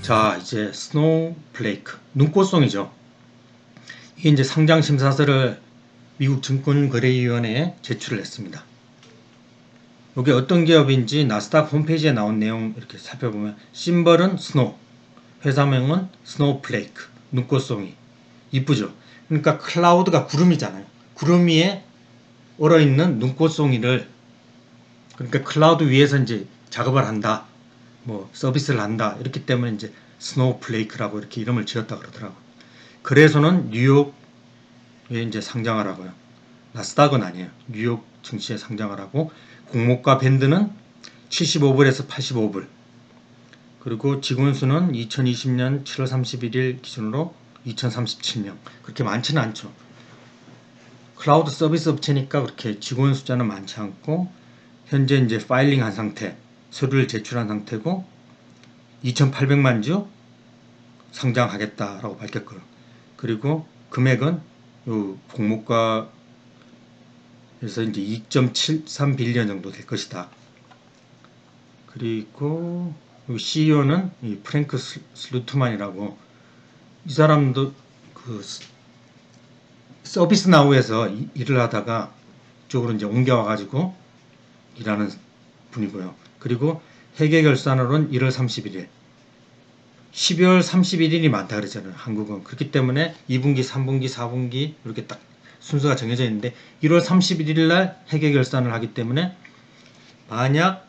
자, 이제 스노우플레이크, 눈꽃송이죠. 이게 이제 상장 심사서를 미국 증권거래위원회에 제출을 했습니다. 이게 어떤 기업인지 나스닥 홈페이지에 나온 내용 이렇게 살펴보면 심벌은 스노우, 회사명은 스노우플레이크, 눈꽃송이. 이쁘죠? 그러니까 클라우드가 구름이잖아요. 구름 위에 얼어있는 눈꽃송이를, 그러니까 클라우드 위에서 이제 작업을 한다, 뭐 서비스를 한다, 이렇기 때문에 이제 스노우플레이크라고 이렇게 이름을 지었다 그러더라고요. 그래서는 뉴욕에 이제 상장을 하고요. 나스닥은 아니에요. 뉴욕 증시에 상장을 하고, 공모가 밴드는 75불에서 85불. 그리고 직원수는 2020년 7월 31일 기준으로 2037명. 그렇게 많지는 않죠. 클라우드 서비스 업체니까 그렇게 직원 숫자는 많지 않고, 현재 이제 파일링 한 상태, 서류를 제출한 상태고, 2,800만 주 상장하겠다라고 밝혔고요. 그리고 금액은 요 공모가에서 이제 2.73 빌리언 정도 될 것이다. 그리고 CEO는 이 프랭크 슬루트만이라고, 이 사람도 그 서비스 나우에서 일을 하다가 이쪽으로 이제 옮겨와가지고 일하는 분이고요. 그리고 회계 결산으로는 1월 31일, 12월 31일이 많다 그랬잖아요. 한국은. 그렇기 때문에 2분기, 3분기, 4분기 이렇게 딱 순서가 정해져 있는데 1월 31일 날 회계 결산을 하기 때문에, 만약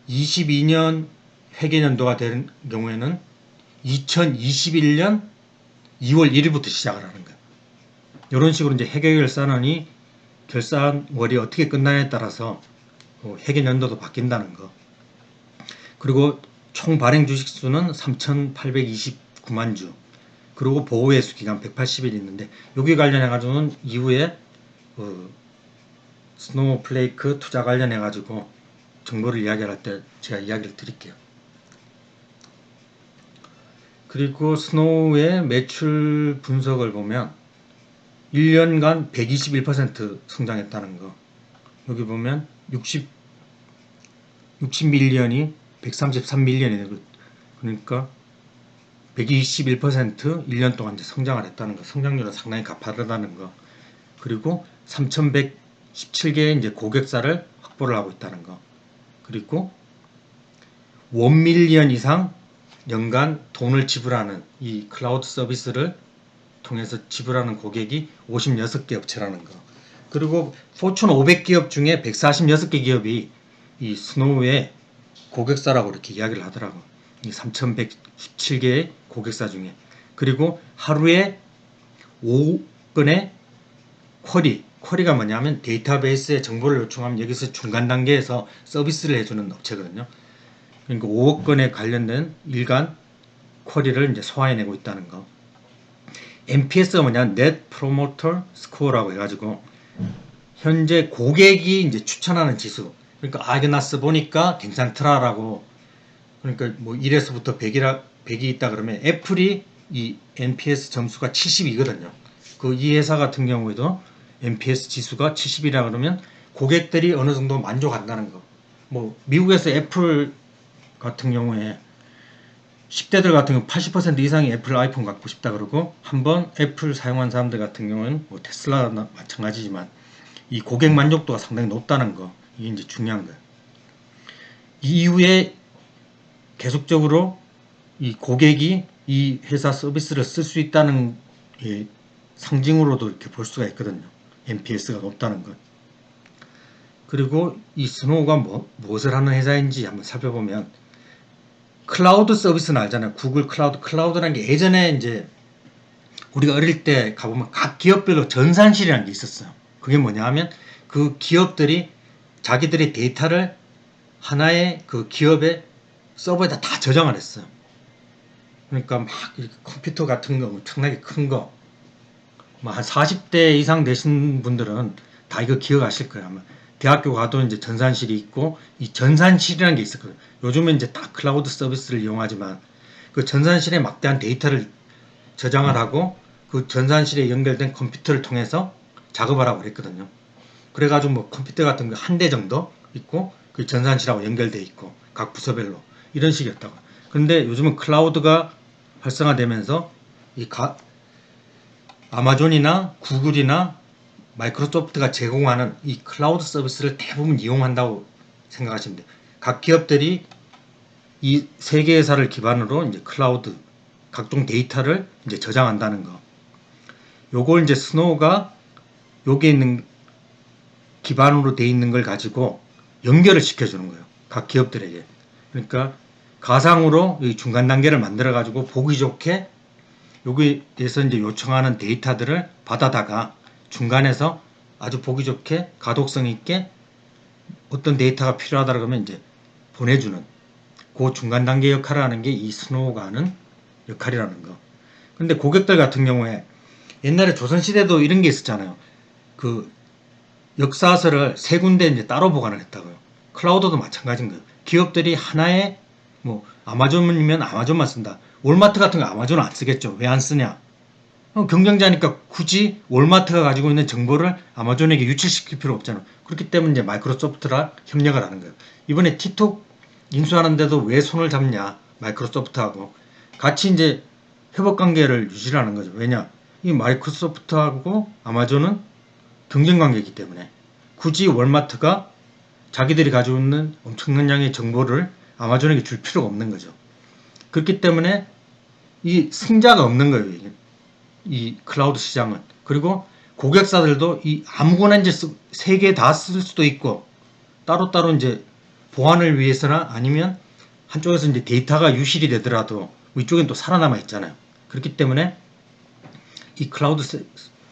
2022년 회계년도가 되는 경우에는 2021년 2월 1일부터 시작을 하는 거예요. 이런 식으로 이제 회계결산원이 결산월이 어떻게 끝나냐에 따라서 회계년도도 바뀐다는 거. 그리고 총 발행 주식수는 3,829만 주. 그리고 보호회수 기간 180일 있는데, 여기 관련해가지고는 이후에 스노우플레이크 투자 관련해가지고 정보를 이야기할 때 제가 이야기를 드릴게요. 그리고 스노우의 매출 분석을 보면 1년간 121% 성장했다는 거. 여기 보면 60밀리언이 133밀리언이 되고, 그러니까 121% 1년 동안 이제 성장을 했다는 거. 성장률은 상당히 가파르다는 거. 그리고 3,117개의 이제 고객사를 확보를 하고 있다는 거. 그리고 1밀리언 이상 연간 돈을 지불하는 이 클라우드 서비스를 통해서 지불하는 고객이 56개 업체라는 거. 그리고 포춘 500기업 중에 146개 기업이 이 스노우의 고객사라고 이렇게 이야기를 하더라고. 이 3,117개의 고객사 중에. 그리고 하루에 5건의 쿼리가 뭐냐면 데이터베이스에 정보를 요청하면 여기서 중간 단계에서 서비스를 해주는 업체거든요. 그러니까 5억 건에 관련된 일간 쿼리를 이제 소화해내고 있다는 거. NPS가 뭐냐, Net Promoter Score라고 해가지고 현재 고객이 이제 추천하는 지수. 그러니까 이거 나 써보니까 괜찮더라라고. 그러니까 뭐 1에서부터 100이 있다 그러면 애플이 이 NPS 점수가 70이거든요. 그 이 회사 같은 경우에도 NPS 지수가 70이라 그러면 고객들이 어느 정도 만족한다는 거. 뭐 미국에서 애플 같은 경우에 10대들 같은 경우 80% 이상이 애플 아이폰 갖고 싶다 그러고, 한번 애플 사용한 사람들 같은 경우는 뭐 테슬라나 마찬가지지만 이 고객 만족도가 상당히 높다는 거. 이게 이제 중요한 거예요. 이후에 계속적으로 이 고객이 이 회사 서비스를 쓸 수 있다는 상징으로도 이렇게 볼 수가 있거든요. NPS가 높다는 것. 그리고 이 스노우가 무엇을 하는 회사인지 한번 살펴보면, 클라우드 서비스는 알잖아요. 구글 클라우드라는 게 예전에 이제 우리가 어릴 때 가보면 각 기업별로 전산실이라는 게 있었어요. 그게 뭐냐 하면 그 기업들이 자기들의 데이터를 하나의 그 기업의 서버에다 다 저장을 했어요. 그러니까 막 컴퓨터 같은 거 엄청나게 큰 거, 뭐 한 40대 이상 되신 분들은 다 이거 기억하실 거예요. 아마 대학교 가도 이제 전산실이 있고, 이 전산실이라는 게 있었거든요. 요즘은 이제 다 클라우드 서비스를 이용하지만 그 전산실에 막대한 데이터를 저장을 하고 그 전산실에 연결된 컴퓨터를 통해서 작업을 하고 그랬거든요. 그래가지고 뭐 컴퓨터 같은 거 한 대 정도 있고 그 전산실하고 연결돼 있고 각 부서별로 이런 식이었다고. 그런데 요즘은 클라우드가 활성화되면서 아마존이나 구글이나 마이크로소프트가 제공하는 이 클라우드 서비스를 대부분 이용한다고 생각하시면 돼요. 각 기업들이 이 세 개 회사를 기반으로 이제 클라우드 각종 데이터를 이제 저장한다는 거. 요걸 이제 스노우가 여기에 있는 기반으로 돼 있는 걸 가지고 연결을 시켜주는 거예요. 각 기업들에게. 그러니까 가상으로 이 중간 단계를 만들어 가지고 보기 좋게 여기에서 이제 요청하는 데이터들을 받아다가 중간에서 아주 보기 좋게 가독성 있게 어떤 데이터가 필요하다 그러면 이제 보내주는 그 중간 단계 역할을 하는 게 이 스노우가 하는 역할이라는 거. 근데 고객들 같은 경우에 옛날에 조선시대도 이런 게 있었잖아요. 그 역사서를 세 군데 이제 따로 보관을 했다고요. 클라우드도 마찬가지인 거예요. 기업들이 하나의 뭐 아마존이면 아마존만 쓴다. 월마트 같은 거 아마존 안 쓰겠죠. 왜 안 쓰냐? 경쟁자니까 굳이 월마트가 가지고 있는 정보를 아마존에게 유출시킬 필요 없잖아. 그렇기 때문에 이제 마이크로소프트랑 협력을 하는 거예요. 이번에 틱톡 인수하는데도 왜 손을 잡냐? 마이크로소프트하고 같이 이제 협업 관계를 유지하는 거죠. 왜냐? 이 마이크로소프트하고 아마존은 경쟁 관계이기 때문에 굳이 월마트가 자기들이 가지고 있는 엄청난 양의 정보를 아마존에게 줄 필요가 없는 거죠. 그렇기 때문에 이 승자가 없는 거예요. 이 클라우드 시장은. 그리고 고객사들도 이 아무거나 이제 세 개 다 쓸 수도 있고 따로따로 이제 보안을 위해서나 아니면 한쪽에서 이제 데이터가 유실이 되더라도 이쪽엔 또 살아남아 있잖아요. 그렇기 때문에 이 클라우드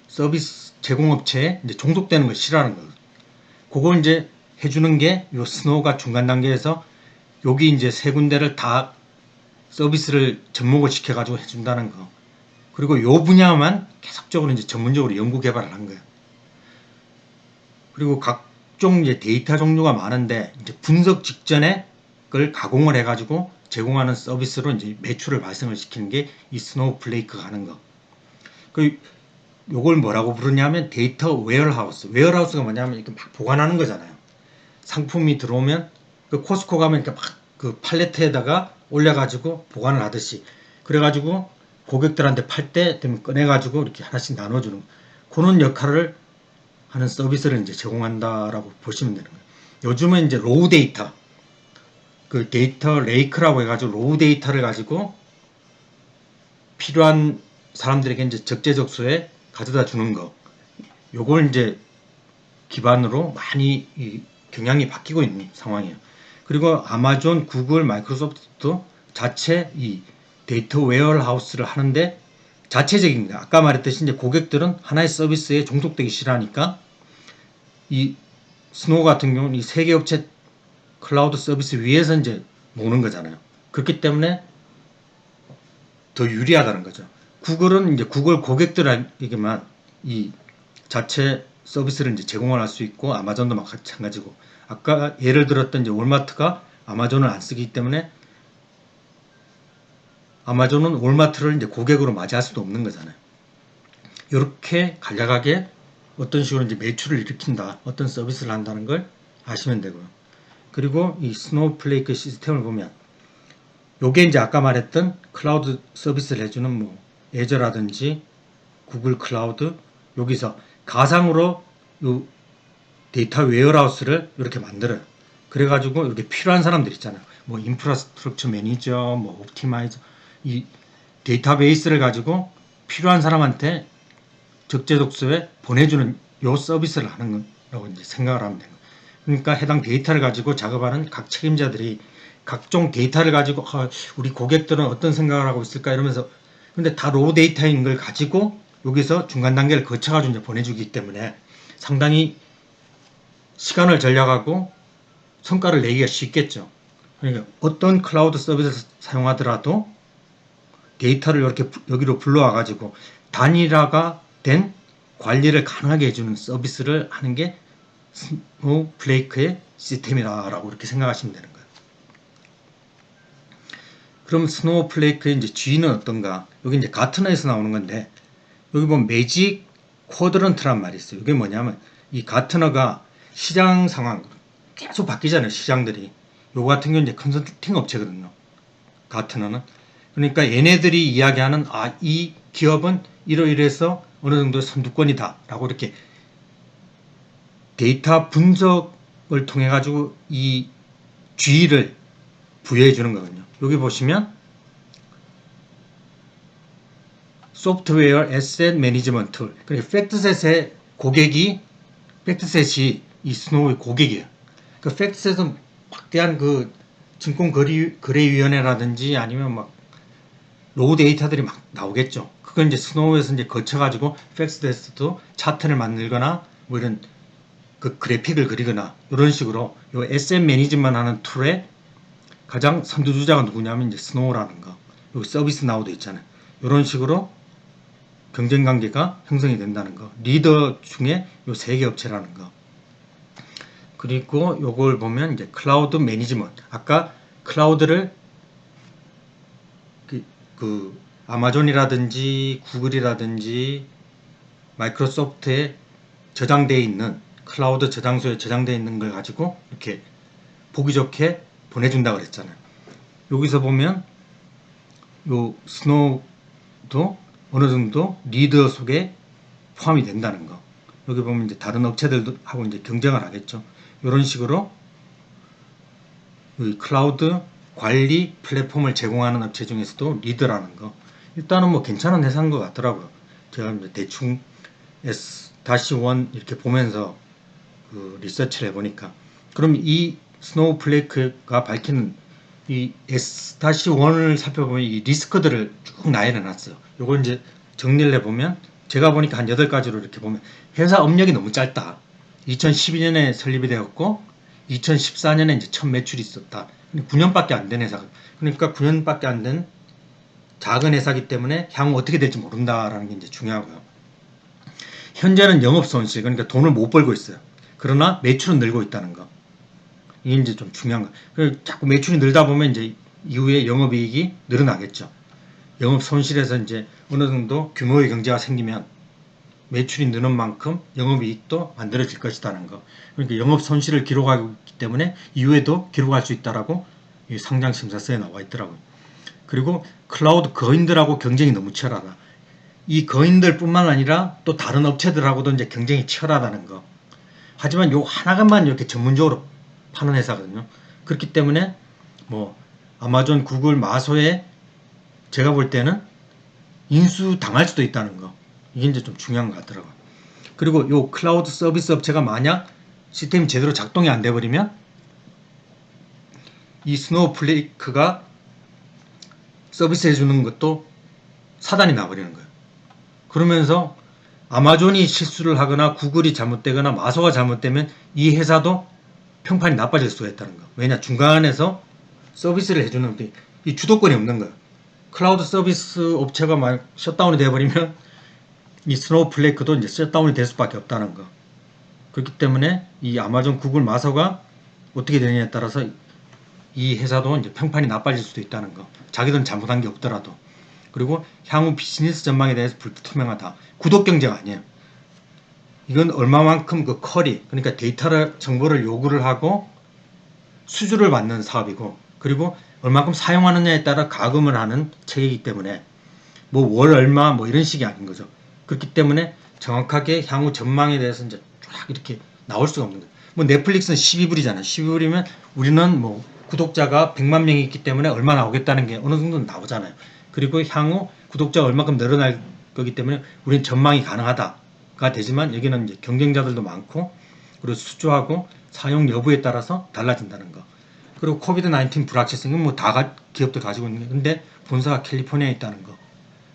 서비스 제공업체에 이제 종속되는 걸 싫어하는 거예요. 그걸 이제 해주는 게 요 스노우가 중간 단계에서 여기 이제 세 군데를 다 서비스를 접목을 시켜가지고 해준다는 거. 그리고 요 분야만 계속적으로 이제 전문적으로 연구 개발을 한 거예요. 그리고 각종 이제 데이터 종류가 많은데 이제 분석 직전에 그걸 가공을 해가지고 제공하는 서비스로 이제 매출을 발생을 시키는 게 이 스노우플레이크가 하는 거. 그 요걸 뭐라고 부르냐면 데이터 웨어하우스. 웨어하우스가 뭐냐면 이렇게 막 보관하는 거잖아요. 상품이 들어오면 그 코스코 가면 이렇게 막 그 팔레트에다가 올려가지고 보관을 하듯이 그래가지고 고객들한테 팔 때 되면 꺼내가지고 이렇게 하나씩 나눠주는 그런 역할을 하는 서비스를 이제 제공한다라고 보시면 되는 거예요. 요즘은 이제 로우 데이터, 그 데이터 레이크라고 해가지고 로우 데이터를 가지고 필요한 사람들에게 이제 적재적소에 가져다 주는 거. 요걸 이제 기반으로 많이 이 경향이 바뀌고 있는 상황이에요. 그리고 아마존, 구글, 마이크로소프트도 자체 이 데이터 웨어하우스를 하는데 자체적입니다. 아까 말했듯이 이제 고객들은 하나의 서비스에 종속되기 싫어하니까 이 스노우 같은 경우는 이 세계 업체 클라우드 서비스 위에서 이제 노는 거잖아요. 그렇기 때문에 더 유리하다는 거죠. 구글은 이제 구글 고객들에게만 이 자체 서비스를 이제 제공을 할 수 있고 아마존도 마찬가지고 아까 예를 들었던 이제 월마트가 아마존을 안 쓰기 때문에 아마존은 월마트를 이제 고객으로 맞이할 수도 없는 거잖아요. 이렇게 간략하게 어떤 식으로 이제 매출을 일으킨다, 어떤 서비스를 한다는 걸 아시면 되고요. 그리고 이 스노우플레이크 시스템을 보면 요게 이제 아까 말했던 클라우드 서비스를 해주는 뭐 애저라든지 구글 클라우드 여기서 가상으로 요 데이터 웨어하우스를 이렇게 만들어요. 그래가지고 이렇게 필요한 사람들 있잖아요. 뭐 인프라스트럭처 매니저, 뭐 옵티마이저 이 데이터베이스를 가지고 필요한 사람한테 적재적소에 보내주는 요 서비스를 하는 거라고 이제 생각을 하면 돼요. 그러니까 해당 데이터를 가지고 작업하는 각 책임자들이 각종 데이터를 가지고 우리 고객들은 어떤 생각을 하고 있을까 이러면서 근데 다 로우 데이터인 걸 가지고 여기서 중간 단계를 거쳐가지고 이제 보내주기 때문에 상당히 시간을 절약하고 성과를 내기가 쉽겠죠. 그러니까 어떤 클라우드 서비스를 사용하더라도 데이터를 이렇게 여기로 불러와 가지고 단일화가 된 관리를 가능하게 해주는 서비스를 하는 게 스노우플레이크의 시스템이라고 이렇게 생각하시면 되는 거예요. 그럼 스노우플레이크의 이제 G는 어떤가? 여기 이제 가트너에서 나오는 건데 여기 보면 매직 쿼드런트란 말이 있어요. 이게 뭐냐면 이 가트너가 시장 상황 계속 바뀌잖아요. 시장들이 요거 같은 경우는 이제 컨설팅 업체거든요. 가트너는. 그러니까 얘네들이 이야기하는 이 기업은 이러이러해서 어느 정도 선두권이다 라고 이렇게 데이터 분석을 통해 가지고 이 G를 부여해 주는 거거든요. 여기 보시면 소프트웨어 에셋 매니지먼트 툴. 그러니까 팩트셋의 고객이 팩트셋이 이 스노우의 고객이에요. 그 팩트셋은 막대한 그 증권거래위원회라든지 아니면 막 로우 데이터들이 막 나오겠죠. 그건 이제 스노우에서 이제 거쳐가지고 팩트셋도 차트를 만들거나 뭐 이런 그 그래픽을 그리거나 이런 식으로 요 SM 매니지먼트 하는 툴의 가장 선두주자가 누구냐면 이제 스노우라는 거. 여기 서비스 나우도 있잖아요. 이런 식으로 경쟁 관계가 형성이 된다는 거. 리더 중에 요 3개 업체라는 거. 그리고 요걸 보면 이제 클라우드 매니지먼트. 아까 클라우드를 그 아마존이라든지 구글이라든지 마이크로소프트에 저장되어 있는 클라우드 저장소에 저장되어 있는 걸 가지고 이렇게 보기 좋게 보내준다고 그랬잖아요. 여기서 보면 요 스노우도 어느 정도 리더 속에 포함이 된다는 거. 여기 보면 이제 다른 업체들도 하고 이제 경쟁을 하겠죠. 이런 식으로 이 클라우드 관리 플랫폼을 제공하는 업체 중에서도 리더라는 거. 일단은 뭐 괜찮은 회사인 것 같더라고요. 제가 이제 대충 S-1 이렇게 보면서 그 리서치를 해보니까. 그럼 이 스노우플레이크가 밝히는 이 S-1을 살펴보면 이 리스크들을 쭉 나열해놨어요. 요걸 이제 정리를 해보면 제가 보니까 한 8가지로 이렇게 보면 회사 업력이 너무 짧다. 2012년에 설립이 되었고 2014년에 이제 첫 매출이 있었다. 9년밖에 안 된 회사. 그러니까 9년밖에 안 된 작은 회사이기 때문에 향후 어떻게 될지 모른다라는 게 이제 중요하고요. 현재는 영업 손실, 그러니까 돈을 못 벌고 있어요. 그러나 매출은 늘고 있다는 거. 이게 이제 좀 중요한 거. 그리고 자꾸 매출이 늘다 보면 이제 이후에 영업이익이 늘어나겠죠. 영업 손실에서 이제 어느 정도 규모의 경제가 생기면 매출이 느는 만큼 영업이익도 만들어질 것이라는 거. 그러니까 영업 손실을 기록하기 때문에 이후에도 기록할 수 있다라고 이 상장 심사서에 나와 있더라고요. 그리고 클라우드 거인들하고 경쟁이 너무 치열하다. 이 거인들뿐만 아니라 또 다른 업체들하고도 이제 경쟁이 치열하다는 거. 하지만 요 하나만 이렇게 전문적으로 파는 회사거든요. 그렇기 때문에 뭐 아마존, 구글, 마소에 제가 볼 때는 인수 당할 수도 있다는 거. 이게 이제 좀 중요한 것 같더라고요. 그리고 요 클라우드 서비스 업체가 만약 시스템이 제대로 작동이 안 돼버리면 이 스노우플레이크가 서비스 해주는 것도 사단이 나버리는 거예요. 그러면서 아마존이 실수를 하거나 구글이 잘못되거나 마소가 잘못되면 이 회사도 평판이 나빠질 수가 있다는 거. 왜냐? 중간에서 서비스를 해주는 이 주도권이 없는 거예요. 클라우드 서비스 업체가 막 셧다운이 되어버리면 이 스노우플레이크도 이제 셧다운이 될 수밖에 없다는 거. 그렇기 때문에 이 아마존, 구글, 마소가 어떻게 되느냐에 따라서 이 회사도 이제 평판이 나빠질 수도 있다는 거. 자기들은 잘못한 게 없더라도. 그리고 향후 비즈니스 전망에 대해서 불투명하다. 구독 경쟁 아니에요. 이건 얼마만큼 그 쿼리, 그러니까 데이터를, 정보를 요구를 하고 수주를 받는 사업이고, 그리고 얼마큼 사용하느냐에 따라 가금을 하는 체계이기 때문에 뭐 월 얼마 뭐 이런 식이 아닌 거죠. 그렇기 때문에 정확하게 향후 전망에 대해서 이제 쫙 이렇게 나올 수가 없는 거예요. 뭐 넷플릭스는 12불이잖아요. 12불이면 우리는 뭐 구독자가 100만 명이 있기 때문에 얼마 나오겠다는 게 어느 정도 나오잖아요. 그리고 향후 구독자가 얼마큼 늘어날 거기 때문에 우리는 전망이 가능하다가 되지만 여기는 이제 경쟁자들도 많고 그리고 수주하고 사용 여부에 따라서 달라진다는 거. 그리고 코비드-19 불확실성은 뭐 다 기업들 가지고 있는 게 근데 본사가 캘리포니아에 있다는 거.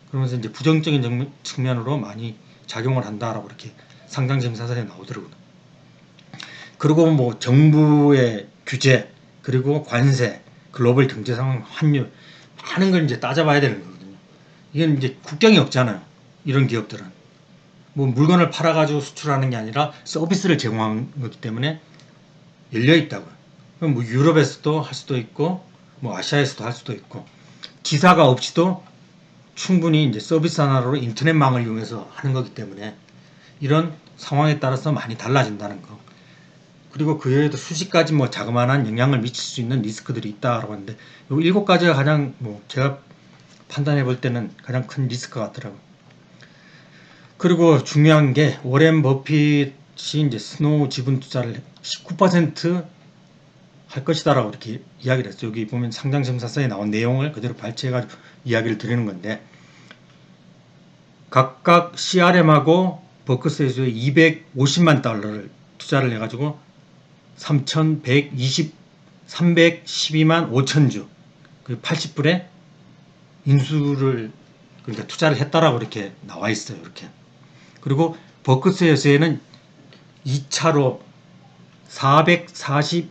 그러면서 이제 부정적인 측면으로 많이 작용을 한다라고 이렇게 상장심사서에 나오더라고요. 그리고 뭐 정부의 규제, 그리고 관세, 글로벌 경제 상황, 환율 많은 걸 이제 따져봐야 되는 거거든요. 이건 이제 국경이 없잖아요. 이런 기업들은 뭐 물건을 팔아가지고 수출하는 게 아니라 서비스를 제공하는 거기 때문에 열려 있다고요. 그럼 뭐 유럽에서도 할 수도 있고, 뭐 아시아에서도 할 수도 있고, 기사가 없이도 충분히 이제 서비스 하나로 인터넷망을 이용해서 하는 거기 때문에 이런 상황에 따라서 많이 달라진다는 거. 그리고 그 외에도 수십 가지 뭐 자그마한 영향을 미칠 수 있는 리스크들이 있다라고 하는데 요 7가지가 가장 뭐 제가 판단해 볼 때는 가장 큰 리스크 같더라고요. 그리고 중요한 게 워렌 버핏이 이제 스노우 지분 투자를 19%할 것이다라고 이렇게 이야기를 했어요. 여기 보면 상장심사서에 나온 내용을 그대로 발췌해가지고 이야기를 드리는 건데 각각 CRM하고 버크셔에서 250만 달러를 투자를 해가지고 312만 5천 주, 그 80불에 인수를 그러니까 투자를 했다라고 이렇게 나와 있어요. 이렇게. 그리고 버크셔에서는 2차로 404만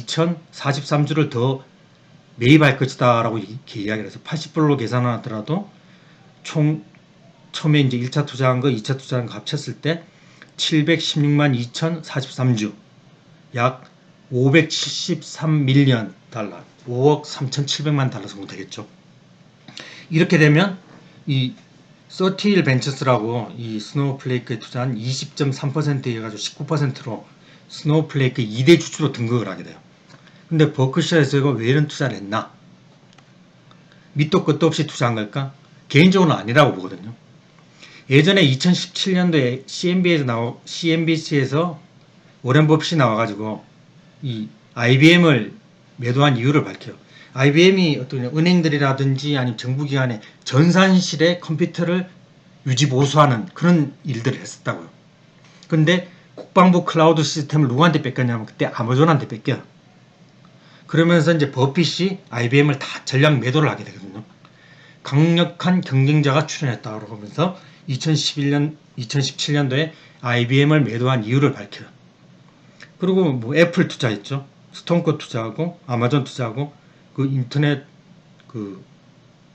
2,043주를 더 매입할 것이다 라고 이렇게 이야기를 해서 80불로 계산하더라도 총 처음에 이제 1차 투자한 거 2차 투자한 거 합쳤을 때 716만 2,043주 약 573밀리언 달러 5억 3,700만 달러 정도 되겠죠. 이렇게 되면 이 서티일 벤처스라고 이 스노우플레이크에 투자한 20.3% 해가지고 19%로 스노우플레이크 2대 주주로 등극을 하게 돼요. 근데 버크셔에서 왜 이런 투자를 했나? 밑도 끝도 없이 투자한 걸까? 개인적으로는 아니라고 보거든요. 예전에 2017년도에 CNBC에서 워렌 버핏이 나와가지고 이 IBM을 매도한 이유를 밝혀요. IBM이 어떤 은행들이라든지 아니면 정부기관의 전산실에 컴퓨터를 유지 보수하는 그런 일들을 했었다고요. 근데 국방부 클라우드 시스템을 누구한테 뺏겼냐면 그때 아마존한테 뺏겨요. 그러면서 이제 버핏이 IBM을 다 전량 매도를 하게 되거든요. 강력한 경쟁자가 출현했다고 하면서 2017년도에 IBM을 매도한 이유를 밝혀요. 그리고 뭐 애플 투자했죠. 스톤코 투자하고 아마존 투자하고 그 인터넷 그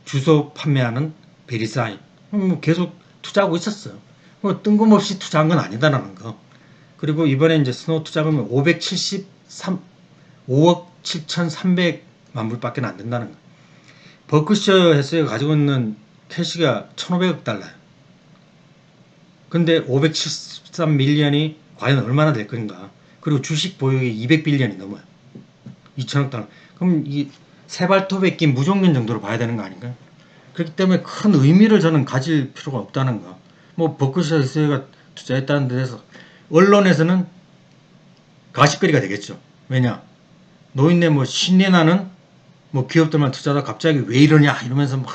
주소 판매하는 베리사인 뭐 계속 투자하고 있었어요. 뭐 뜬금없이 투자한 건 아니다라는 거. 그리고 이번에 이제 스노우 투자금은 5억 7,300만 불밖에 안 된다는 거. 버크셔 해서가 가지고 있는 캐시가 1,500억 달러예요. 근데 573밀리언이 과연 얼마나 될 건가? 그리고 주식 보유액이 200빌리언이 넘어요. 2천억 달러. 그럼 이 세발톱에 낀 무종년 정도로 봐야 되는 거 아닌가요? 그렇기 때문에 큰 의미를 저는 가질 필요가 없다는 거. 뭐 버크셔가 투자했다는 데서 언론에서는 가십거리가 되겠죠. 왜냐? 노인네 뭐 신내 나는 뭐 기업들만 투자하다 갑자기 왜 이러냐 이러면서 막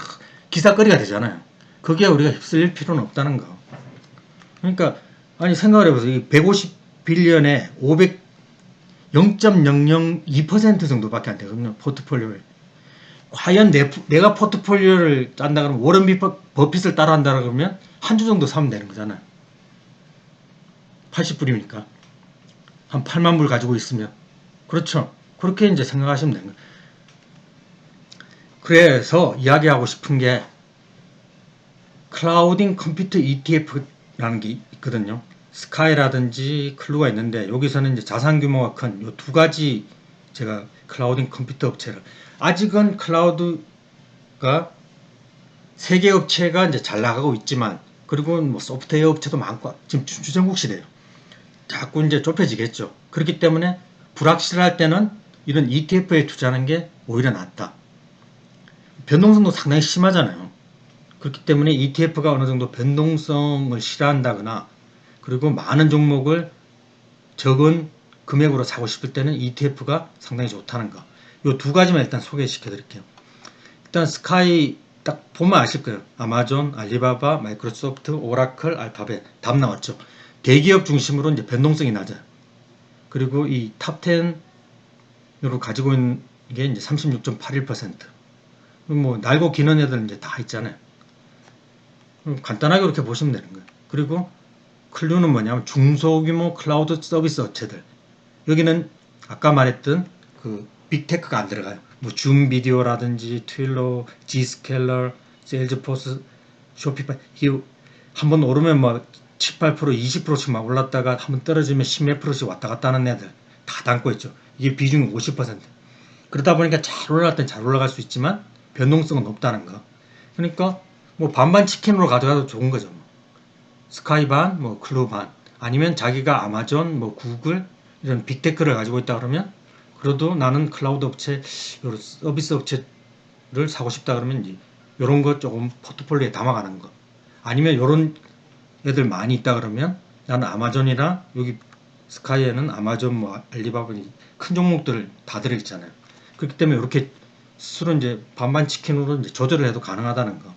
기사거리가 되잖아요. 거기에 우리가 휩쓸릴 필요는 없다는 거. 그러니까 아니 생각을 해보세요. 이 150빌리언에 0.002% 정도밖에 안 되거든요. 포트폴리오에. 과연 내가 포트폴리오를 짠다 그러면 워런 버핏을 따라한다 그러면 한 주 정도 사면 되는 거잖아요. 80불이니까. 한 8만 불 가지고 있으면. 그렇죠. 그렇게 이제 생각하시면 되는 거예요. 그래서 이야기하고 싶은 게 클라우딩 컴퓨터 ETF라는 게 있거든요. 스카이라든지 클루가 있는데 여기서는 이제 자산 규모가 큰 요 두 가지 제가 클라우딩 컴퓨터 업체를 아직은 클라우드가 세 개 업체가 이제 잘 나가고 있지만 그리고 뭐 소프트웨어 업체도 많고 지금 주전국 시대예요. 자꾸 이제 좁혀지겠죠. 그렇기 때문에 불확실할 때는 이런 ETF에 투자하는 게 오히려 낫다. 변동성도 상당히 심하잖아요. 그렇기 때문에 ETF가 어느 정도 변동성을 싫어한다거나 그리고 많은 종목을 적은 금액으로 사고 싶을 때는 ETF가 상당히 좋다는 거. 이 두 가지만 일단 소개시켜 드릴게요. 일단 스카이 딱 보면 아실 거예요. 아마존, 알리바바, 마이크로소프트, 오라클, 알파벳 답 나왔죠. 대기업 중심으로 이제 변동성이 낮아요. 그리고 이 탑 10으로 가지고 있는 게 이제 36.81%. 뭐 날고 기는 애들 이제 다 있잖아요. 간단하게 이렇게 보시면 되는 거예요. 그리고 클루는 뭐냐면 중소규모 클라우드 서비스 업체들. 여기는 아까 말했던 그 빅테크가 안 들어가요. 뭐 줌 비디오라든지 트윌러, 지스켈러, 세일즈포스, 쇼피파이 이게 한번 오르면 뭐 7, 8%, 20%씩 막 올랐다가 한번 떨어지면 10몇 %씩 왔다 갔다 하는 애들 다 담고 있죠. 이게 비중이 50%. 그러다 보니까 잘 올라갈 땐 잘 올라갈 수 있지만 변동성은 높다는 거. 그러니까 뭐 반반 치킨으로 가져가도 좋은 거죠. 뭐. 스카이 반, 뭐 클루 반. 아니면 자기가 아마존, 뭐 구글 이런 빅테크를 가지고 있다 그러면 그래도 나는 클라우드 업체, 요런 서비스 업체를 사고 싶다 그러면 이제 이런 거 조금 포트폴리오에 담아가는 거. 아니면 이런 애들 많이 있다 그러면 나는 아마존이나 여기 스카이에는 아마존, 뭐 알리바바 큰 종목들 다 들어있잖아요. 그렇기 때문에 이렇게 스스로 이제 반반 치킨으로 이제 조절을 해도 가능하다는 거.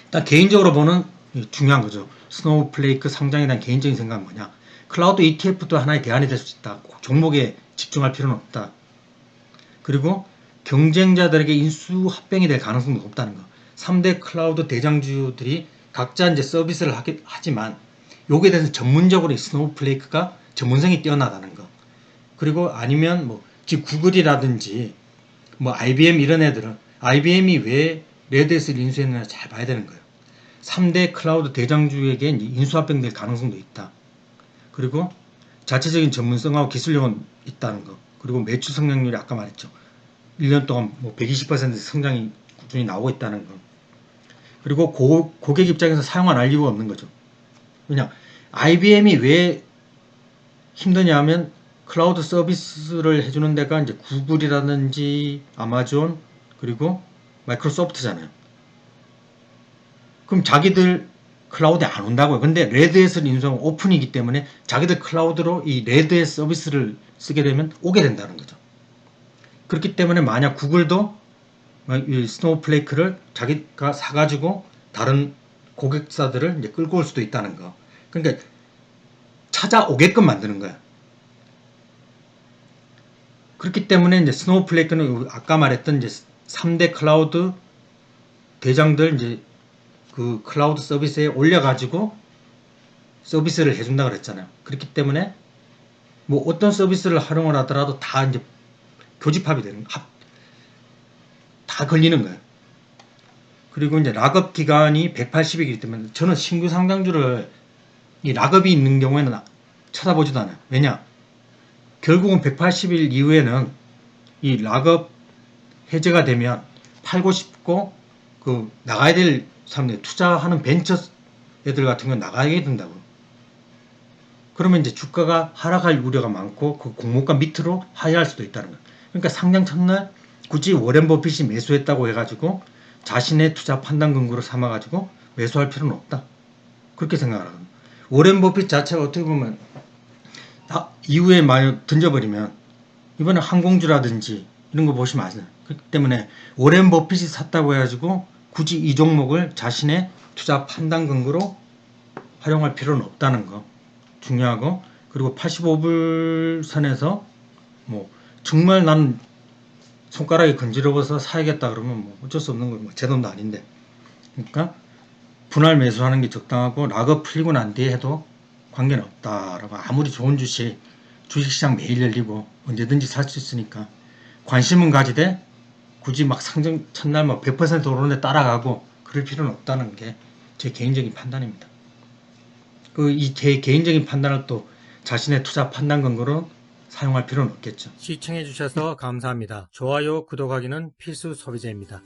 일단 개인적으로 보는 중요한 거죠. 스노우플레이크 상장에 대한 개인적인 생각은 뭐냐? 클라우드 ETF도 하나의 대안이 될 수 있다. 종목에 집중할 필요는 없다. 그리고 경쟁자들에게 인수 합병이 될 가능성도 높다는 거. 3대 클라우드 대장주들이 각자 이제 서비스를 하지만 요게 대해서 전문적으로 이 스노우플레이크가 전문성이 뛰어나다는 거. 그리고 아니면 뭐 지금 구글이라든지 뭐 IBM 이런 애들은 IBM이 왜 레드햇을 인수했느냐 잘 봐야 되는 거예요. 3대 클라우드 대장주에게 인수합병될 가능성도 있다. 그리고 자체적인 전문성하고 기술력은 있다는 거. 그리고 매출 성장률이 아까 말했죠. 1년 동안 뭐 120% 성장이 꾸준히 나오고 있다는 거. 그리고 고객 입장에서 사용 안 할 이유가 없는 거죠. 왜냐, IBM이 왜 힘드냐 하면 클라우드 서비스를 해주는 데가 이제 구글이라든지 아마존 그리고 마이크로소프트잖아요. 그럼 자기들 클라우드에 안 온다고요. 근데 레드햇을 인수하면 오픈이기 때문에 자기들 클라우드로 이 레드햇 서비스를 쓰게 되면 오게 된다는 거죠. 그렇기 때문에 만약 구글도 이 스노우플레이크를 자기가 사가지고 다른 고객사들을 이제 끌고 올 수도 있다는 거. 그러니까 찾아오게끔 만드는 거야. 그렇기 때문에 이제 스노우플레이크는 아까 말했던 이제 3대 클라우드 대장들 이제 그 클라우드 서비스에 올려가지고 서비스를 해준다 그랬잖아요. 그렇기 때문에 뭐 어떤 서비스를 활용을 하더라도 다 이제 교집합이 되는 다 걸리는 거예요. 그리고 이제 락업 기간이 180일이기 때문에 저는 신규 상장주를 이 락업이 있는 경우에는 쳐다보지도 않아요. 왜냐? 결국은 180일 이후에는 이 락업 해제가 되면 팔고 싶고 그 나가야 될 사람들 투자하는 벤처 애들 같은 건 나가야 된다고. 그러면 이제 주가가 하락할 우려가 많고 그 공모가 밑으로 하회할 수도 있다는 거예요. 그러니까 상장 첫날 굳이 워렌 버핏이 매수했다고 해가지고 자신의 투자 판단 근거로 삼아가지고 매수할 필요는 없다. 그렇게 생각을 하거든요. 워렌 버핏 자체가 어떻게 보면 이후에 많이 던져버리면 이번에 항공주라든지 이런 거 보시면 아세요. 그렇기 때문에 워렌 버핏이 샀다고 해가지고 굳이 이 종목을 자신의 투자 판단 근거로 활용할 필요는 없다는 거 중요하고, 그리고 85불 선에서 뭐 정말 난 손가락이 건지러워서 사야겠다 그러면 뭐 어쩔 수 없는 거예요. 뭐 제 돈도 아닌데. 그러니까 분할 매수하는 게 적당하고 락업 풀리고 난 뒤에 해도 관계는 없다라고. 아무리 좋은 주식시장 매일 열리고 언제든지 살 수 있으니까 관심은 가지되 굳이 막 상장 첫날 뭐 100% 오르는데 따라가고 그럴 필요는 없다는 게 제 개인적인 판단입니다. 제 개인적인 판단을 또 자신의 투자 판단 근거로 사용할 필요는 없겠죠. 시청해 주셔서 감사합니다. 좋아요, 구독하기는 필수 소비자입니다.